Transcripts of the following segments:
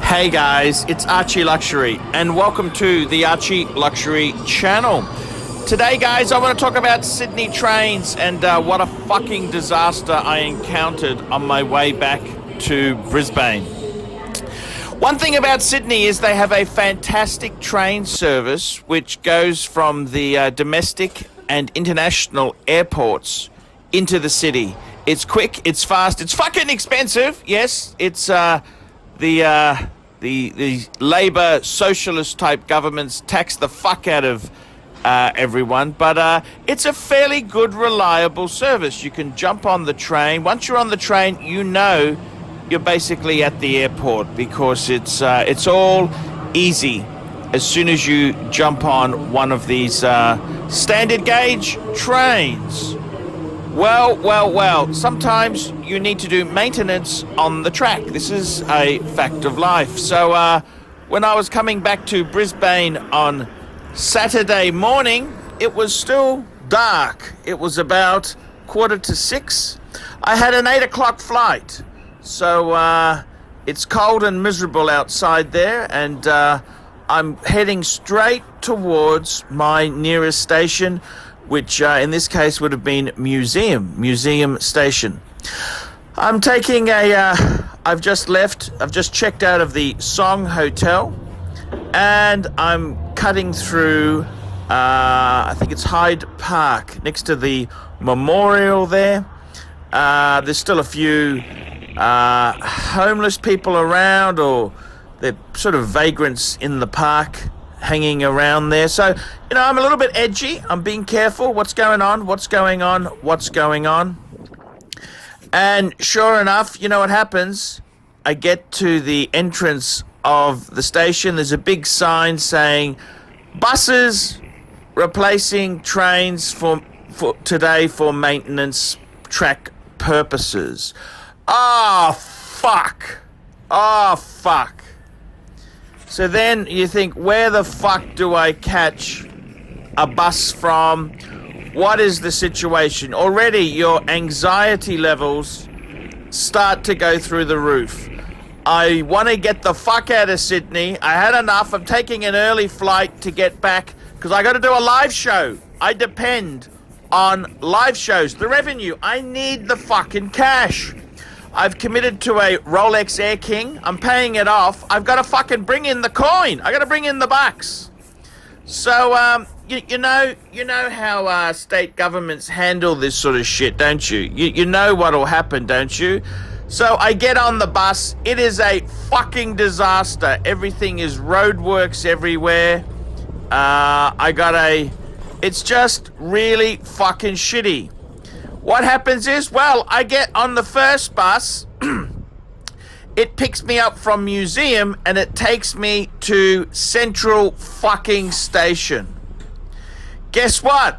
Hey guys, it's ArchieLuxury and welcome to the ArchieLuxury channel. Today guys, I want to talk about Sydney trains and what a fucking disaster I encountered on my way back to Brisbane. One thing about Sydney is they have a fantastic train service which goes from the domestic and international airports into the city. It's quick, it's fast, it's fucking expensive. Yes, it's the Labour socialist type governments tax the fuck out of everyone, but it's a fairly good, reliable service. You can jump on the train. Once you're on the train, you know you're basically at the airport because it's all easy as soon as you jump on one of these standard gauge trains. Well, sometimes you need to do maintenance on the track. This is a fact of life. So when I was coming back to Brisbane on Saturday morning, it was still dark. It was about 5:45. I had an 8 o'clock flight. So it's cold and miserable outside there, and I'm heading straight towards my nearest station, which in this case would have been Museum Station. I'm taking I've just checked out of the Song Hotel, and I'm cutting through, I think it's Hyde Park, next to the memorial there. There's still a few homeless people around, or they're sort of vagrants in the park hanging around there. So, I'm a little bit edgy. I'm being careful. What's going on? And sure enough, you know what happens? I get to the entrance of the station. There's a big sign saying, buses replacing trains for today for maintenance track purposes. Oh, fuck. So then you think, where the fuck do I catch a bus from? What is the situation? Already your anxiety levels start to go through the roof. I want to get the fuck out of Sydney. I had enough. I'm taking an early flight to get back because I got to do a live show. I depend on live shows. The revenue. I need the fucking cash. I've committed to a Rolex Air King. I'm paying it off. I've got to fucking bring in the coin. I got to bring in the bucks. So, you know how state governments handle this sort of shit, don't you? You know what'll happen, don't you? So I get on the bus. It is a fucking disaster. Everything is roadworks everywhere. It's just really fucking shitty. What happens is, I get on the first bus, it picks me up from Museum, and it takes me to Central fucking Station. Guess what?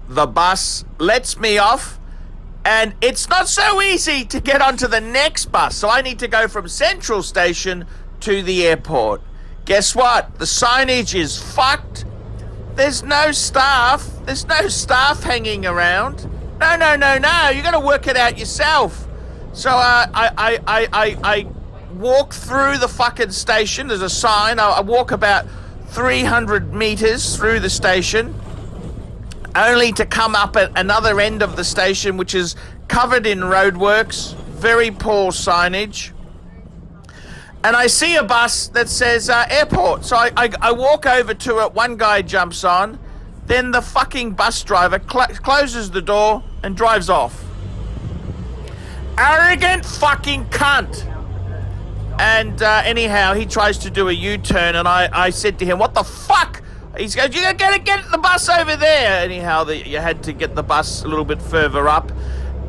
The bus lets me off, and it's not so easy to get onto the next bus, so I need to go from Central Station to the airport. Guess what? The signage is fucked. There's no staff hanging around. No. You got to work it out yourself. So I walk through the fucking station. There's a sign. I walk about 300 meters through the station, only to come up at another end of the station, which is covered in roadworks, very poor signage. And I see a bus that says airport. So I walk over to it. One guy jumps on. Then the fucking bus driver closes the door and drives off. Arrogant fucking cunt. And anyhow, he tries to do a U-turn, and I said to him, what the fuck? He goes, you gotta get the bus over there. Anyhow, you had to get the bus a little bit further up.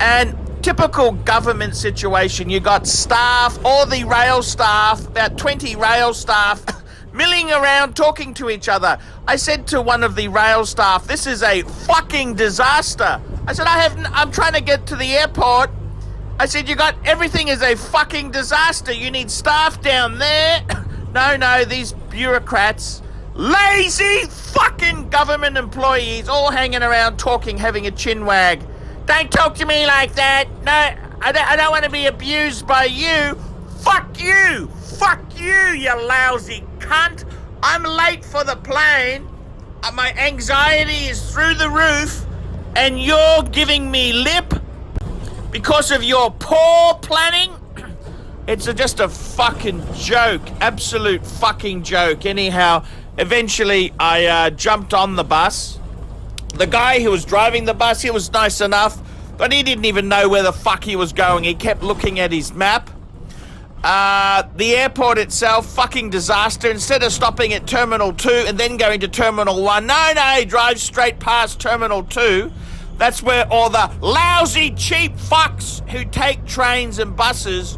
And typical government situation, you got staff, all the rail staff, about 20 rail staff, milling around talking to each other. I said to one of the rail staff, this is a fucking disaster. I said, I'm trying to get to the airport. I said, everything is a fucking disaster. You need staff down there. No, these bureaucrats, lazy fucking government employees, all hanging around talking, having a chin wag. Don't talk to me like that. No, I don't want to be abused by you. Fuck you! Fuck you, you lousy cunt! I'm late for the plane. My anxiety is through the roof, and you're giving me lip because of your poor planning? It's just a fucking joke. Absolute fucking joke. Anyhow, eventually I jumped on the bus. The guy who was driving the bus, he was nice enough, but he didn't even know where the fuck he was going. He kept looking at his map. The airport itself, fucking disaster. Instead of stopping at Terminal 2 and then going to Terminal 1, no, he drives straight past Terminal 2. That's where all the lousy, cheap fucks who take trains and buses,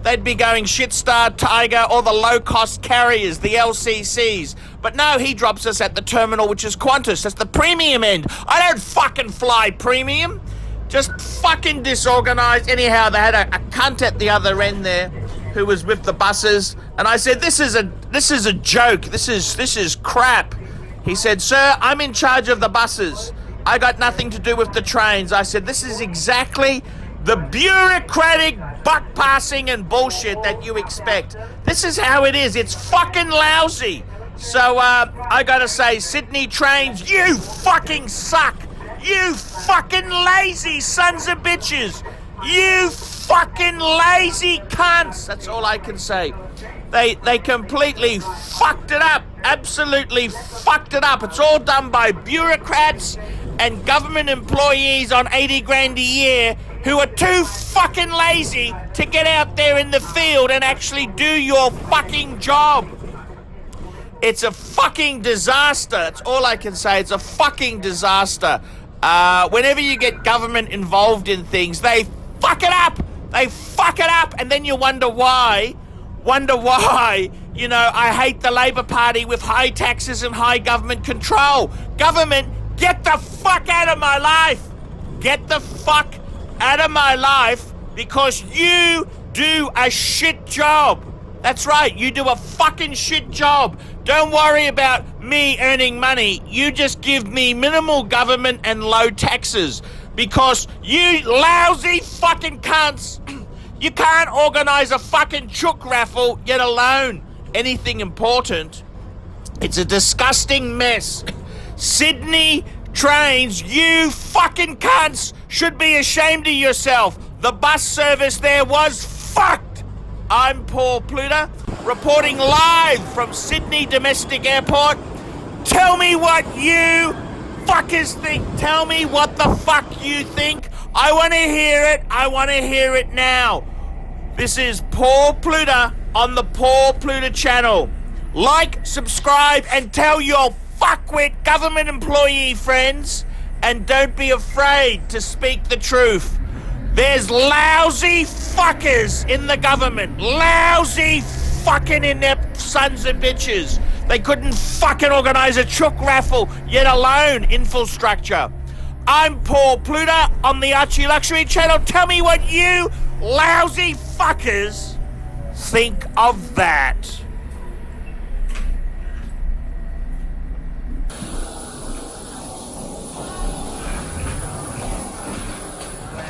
they'd be going Shitstar, Tiger, or the low-cost carriers, the LCCs. But no, he drops us at the terminal, which is Qantas. That's the premium end. I don't fucking fly premium. Just fucking disorganized. Anyhow, they had a cunt at the other end there who was with the buses, and I said, this is a joke. This is crap. He said, sir, I'm in charge of the buses. I got nothing to do with the trains. I said, this is exactly the bureaucratic buck passing and bullshit that you expect. This is how it is. It's fucking lousy. So I gotta say, Sydney trains, you fucking suck. You fucking lazy sons of bitches. You fucking lazy cunts. That's all I can say. They completely fucked it up. Absolutely fucked it up. It's all done by bureaucrats and government employees on 80 grand a year who are too fucking lazy to get out there in the field and actually do your fucking job. It's a fucking disaster. That's all I can say. It's a fucking disaster. Whenever you get government involved in things, they fuck it up. They fuck it up, and then you wonder why. You know, I hate the Labor Party with high taxes and high government control. Government, get the fuck out of my life. Get the fuck out of my life, because you do a shit job. That's right, you do a fucking shit job. Don't worry about me earning money. You just give me minimal government and low taxes, because you lousy fucking cunts, you can't organise a fucking chook raffle, yet alone anything important. It's a disgusting mess. Sydney trains, you fucking cunts should be ashamed of yourself. The bus service there was fucked. I'm Paul Pluter, reporting live from Sydney Domestic Airport. Tell me what you fuckers think. Tell me what the fuck you think. I want to hear it. I want to hear it now. This is Paul Pluter on the Paul Pluter channel. Like, subscribe, and tell your fuckwit government employee friends. And don't be afraid to speak the truth. There's lousy fuckers in the government. Lousy fucking inept sons of bitches. They couldn't fucking organise a chook raffle, yet alone infrastructure. I'm Paul Pluter on the ArchieLuxury channel. Tell me what you lousy fuckers think of that.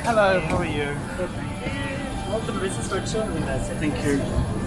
Hello, how are you? Welcome to business lecture. Thank you.